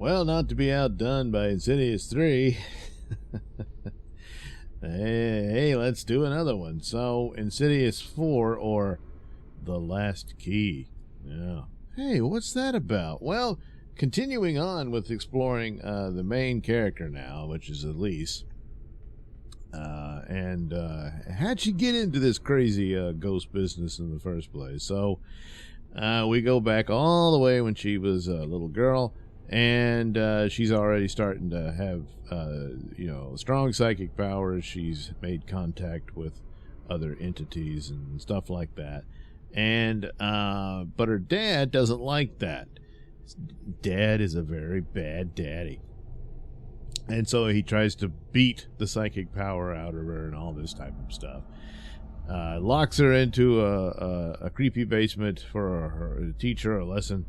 Well, not to be outdone by Insidious 3. Hey, let's do another one. So, Insidious 4, or The Last Key. Yeah. Hey, what's that about? Well, continuing on with exploring the main character now, which is Elise. And how'd she get into this crazy ghost business in the first place? So, we go back all the way when she was a little girl. And she's already starting to have, strong psychic powers. She's made contact with other entities and stuff like that. And but her dad doesn't like that. Dad is a very bad daddy. And so he tries to beat the psychic power out of her and all this type of stuff. Locks her into a creepy basement for her to teach her a lesson.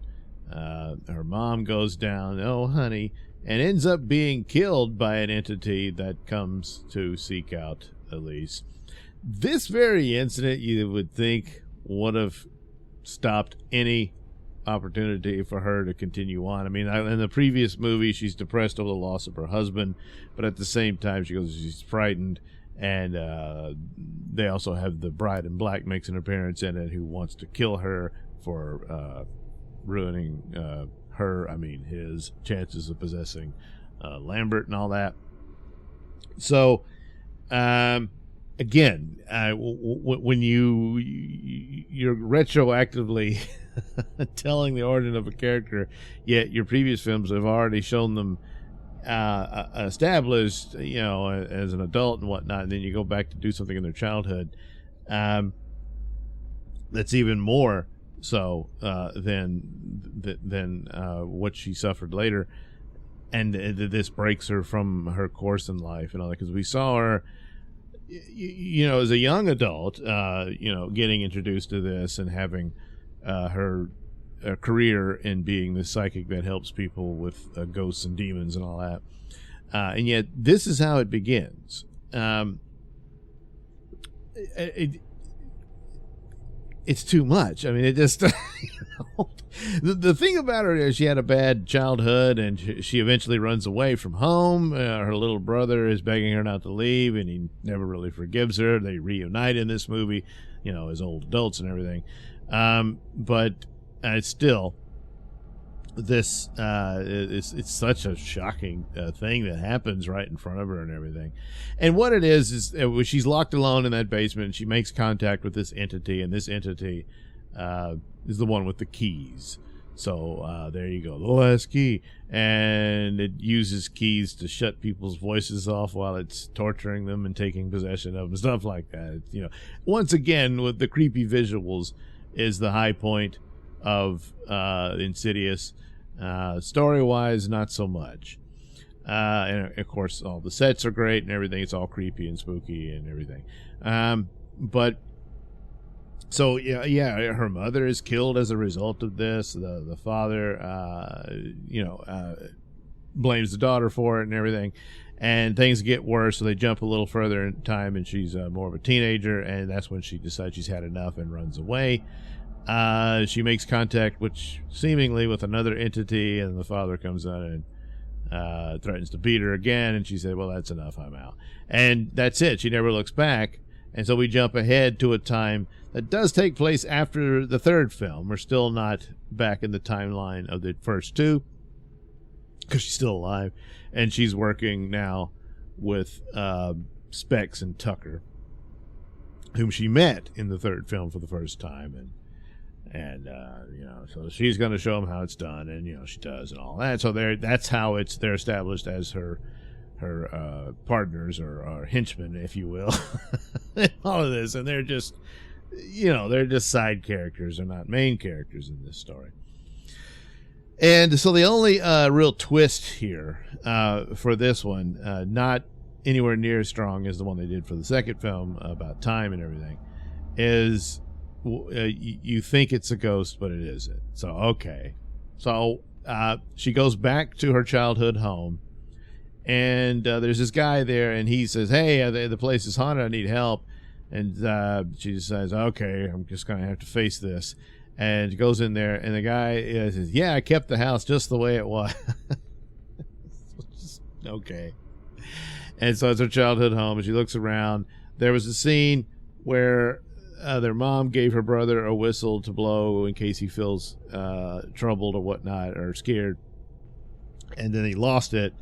Her mom goes down, oh honey, and ends up being killed by an entity that comes to seek out Elise. This very incident, you would think, would have stopped any opportunity for her to continue on. I mean, in the previous movie, she's depressed over the loss of her husband, but at the same time, she's frightened. And they also have the bride in black makes an appearance in it, who wants to kill her for ruining his chances of possessing Lambert and all that. So again, when you're retroactively telling the origin of a character, yet your previous films have already shown them established, as an adult and whatnot, and then you go back to do something in their childhood, that's even more so than what she suffered later, and this breaks her from her course in life and all that, because we saw her, as a young adult, getting introduced to this and having her career in being the psychic that helps people with ghosts and demons and all that, and yet this is how it begins. It's too much. I mean, it just the thing about her is she had a bad childhood, and she eventually runs away from home. Her little brother is begging her not to leave, and he never really forgives her. They reunite in this movie, as old adults and everything. But still, this it's such a shocking thing that happens right in front of her and everything. And what it is she's locked alone in that basement, and she makes contact with this entity, and this entity is the one with the keys. So there you go, the last key, and it uses keys to shut people's voices off while it's torturing them and taking possession of them, stuff like that. Once again, with the creepy visuals is the high point of Insidious. Story-wise, not so much. And of course, all the sets are great and everything. It's all creepy and spooky and everything. But so yeah, her mother is killed as a result of this. The father, blames the daughter for it and everything. And things get worse, so they jump a little further in time, and she's more of a teenager, and that's when she decides she's had enough and runs away. She makes contact, seemingly with another entity, and the father comes in and threatens to beat her again, and she said, well, that's enough, I'm out. And that's it. She never looks back. And so we jump ahead to a time that does take place after the third film. We're still not back in the timeline of the first two, because she's still alive, and she's working now with Specs and Tucker, whom she met in the third film for the first time, and so she's going to show them how it's done, and she does and all that. So that's how they're established as her partners or henchmen, if you will, in all of this, and they're just side characters. They're not main characters in this story. And so the only real twist here for this one, not anywhere near as strong as the one they did for the second film about time and everything, is you think it's a ghost, but it isn't. So, okay. So she goes back to her childhood home, and there's this guy there, and he says, hey, the place is haunted, I need help. And she says, okay, I'm just going to have to face this. And goes in there, and the guy says, yeah, I kept the house just the way it was. Okay. And so it's her childhood home, and she looks around. There was a scene where their mom gave her brother a whistle to blow in case he feels troubled or whatnot, or scared. And then he lost it,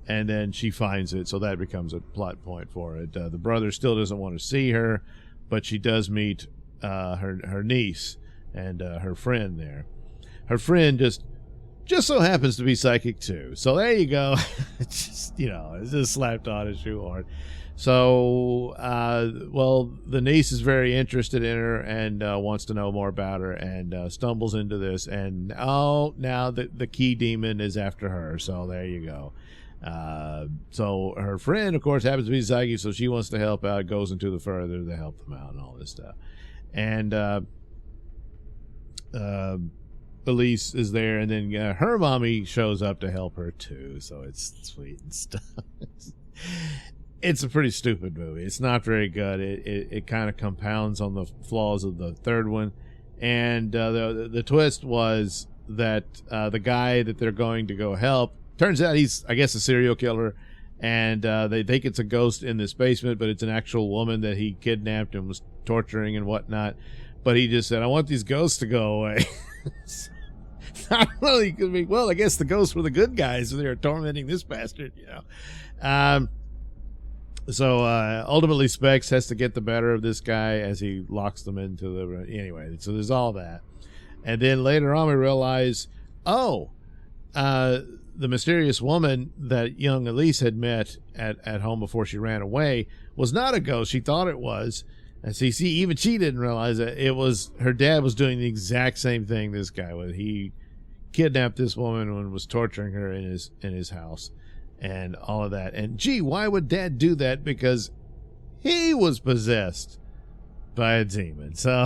and then she finds it, so that becomes a plot point for it. The brother still doesn't want to see her, but she does meet her niece and her friend there. Her friend just so happens to be psychic too. So there you go. It's just slapped on a shoehorn. So, the niece is very interested in her and wants to know more about her, and stumbles into this. And now the key demon is after her. So there you go. So her friend, of course, happens to be psychic, so she wants to help out. Goes into the further to help them out and all this stuff. And Elise is there, and then her mommy shows up to help her too. So it's sweet and stuff. It's a pretty stupid movie. It's not very good. It kind of compounds on the flaws of the third one. And the twist was that the guy that they're going to go help, turns out he's, I guess, a serial killer. And they think it's a ghost in this basement, but it's an actual woman that he kidnapped and was torturing and whatnot. But he just said, I want these ghosts to go away. Not really. Well, I guess the ghosts were the good guys, so they were tormenting this bastard, So ultimately, Specs has to get the better of this guy as he locks them into the... Anyway, so there's all that. And then later on, we realize, the mysterious woman that young Elise had met at home before she ran away was not a ghost. She thought it was. And see, even she didn't realize that it was... Her dad was doing the exact same thing this guy was. He kidnapped this woman and was torturing her in his house. And all of that. And gee, why would Dad do that? Because he was possessed by a demon. So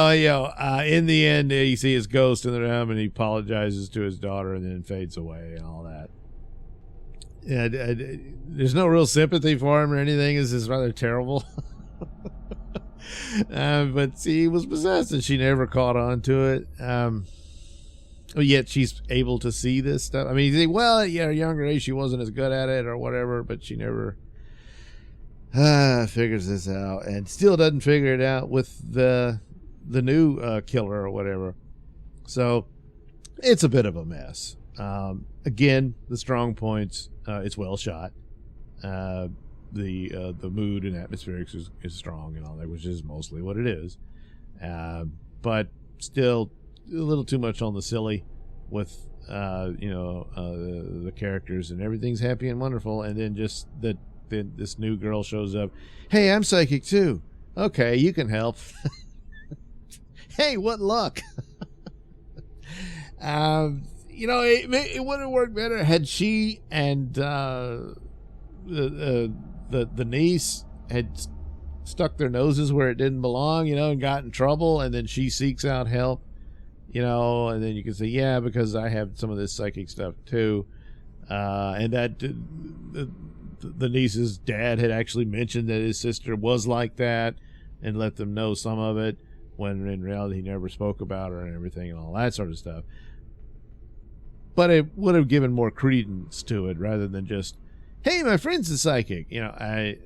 in the end, you see his ghost in the room, and he apologizes to his daughter, and then fades away and all that. Yeah, there's no real sympathy for him or anything. This is rather terrible. But see, he was possessed, and she never caught on to it. Yet she's able to see this stuff. I mean, you think, well, at a younger age, she wasn't as good at it or whatever, but she never figures this out, and still doesn't figure it out with the new killer or whatever. So it's a bit of a mess. Again, the strong points, it's well shot. The mood and atmospherics is strong and all that, which is mostly what it is. But still, a little too much on the silly with the characters, and everything's happy and wonderful, and then just this new girl shows up. Hey, I'm psychic too. Okay, you can help. Hey, what luck. It would have worked better had she and the niece had stuck their noses where it didn't belong, and got in trouble, and then she seeks out help. And then you can say, yeah, because I have some of this psychic stuff too. And that the niece's dad had actually mentioned that his sister was like that and let them know some of it, when in reality he never spoke about her and everything and all that sort of stuff. But it would have given more credence to it rather than just, hey, my friend's a psychic. But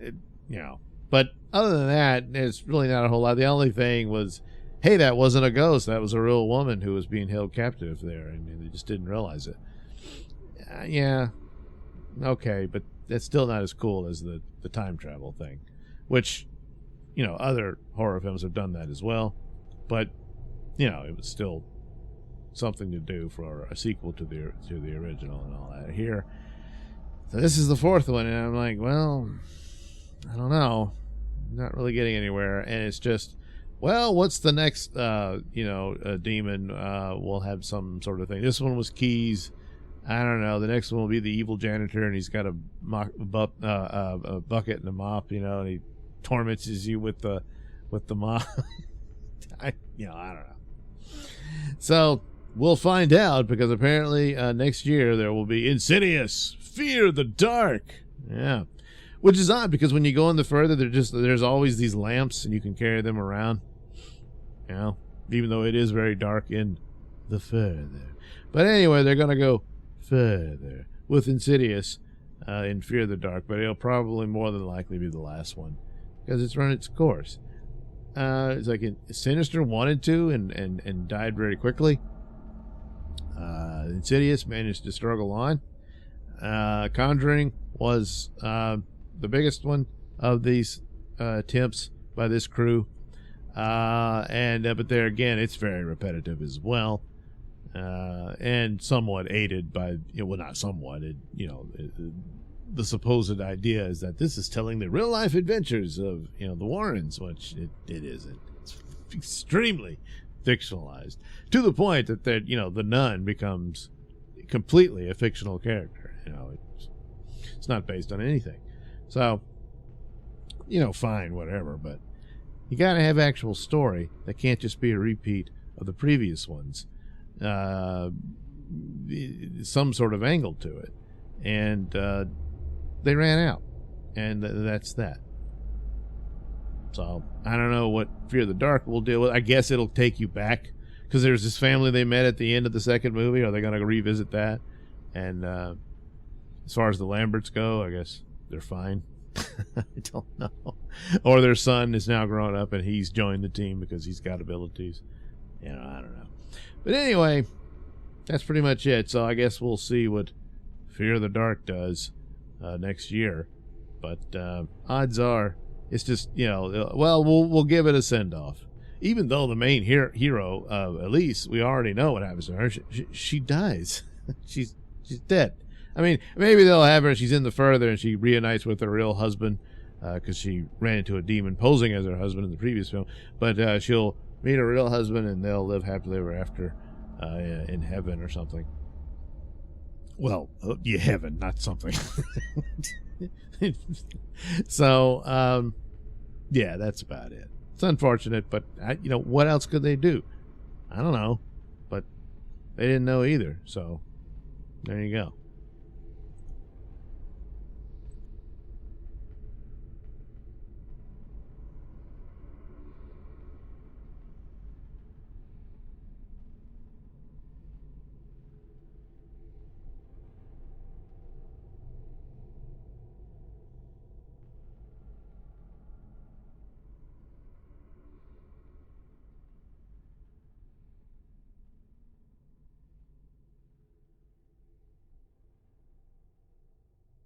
other than that, there's really not a whole lot. The only thing was, hey, that wasn't a ghost. That was a real woman who was being held captive there, and they just didn't realize it. Yeah. Okay, but that's still not as cool as the time travel thing, which, other horror films have done that as well. But, it was still something to do for a sequel to the original and all that. Here, so this is the fourth one, and I'm like, well, I don't know. I'm not really getting anywhere, and it's just... Well, what's the next, demon? We'll have some sort of thing. This one was keys. I don't know. The next one will be the evil janitor, and he's got a bucket and a mop, and he torments you with the mop. I don't know. So we'll find out, because apparently next year there will be Insidious, Fear the Dark. Yeah. Which is odd, because when you go in the further, there's always these lamps, and you can carry them around. Even though it is very dark in the further. But anyway, they're going to go further with Insidious in Fear the Dark, but it'll probably more than likely be the last one because it's run its course. It's like Sinister wanted to and died very quickly. Insidious managed to struggle on. Conjuring was the biggest one of these attempts by this crew, but there again, it's very repetitive as well, and somewhat aided by well, not somewhat. The supposed idea is that this is telling the real life adventures of the Warrens, which it isn't. It's extremely fictionalized to the point that the nun becomes completely a fictional character. It's not based on anything. So fine, whatever, but you got to have actual story that can't just be a repeat of the previous ones. Some sort of angle to it, and they ran out, and that's that. So I don't know what Fear the Dark will deal with. I guess it'll take you back because there's this family they met at the end of the second movie. Are they going to revisit that? And as far as the Lamberts go, I guess they're fine. I don't know. Or their son is now grown up and he's joined the team because he's got abilities. I don't know. But anyway, that's pretty much it. So I guess we'll see what Fear the Dark does next year. But odds are it's just, we'll give it a send-off. Even though the main hero, Elise, we already know what happens to her. She dies. She's dead. I mean, maybe they'll have her. She's in the further, and she reunites with her real husband because she ran into a demon posing as her husband in the previous film. But she'll meet her real husband, and they'll live happily ever after in heaven or something. Well, heaven, not something. So, yeah, that's about it. It's unfortunate, but what else could they do? I don't know, but they didn't know either. So there you go.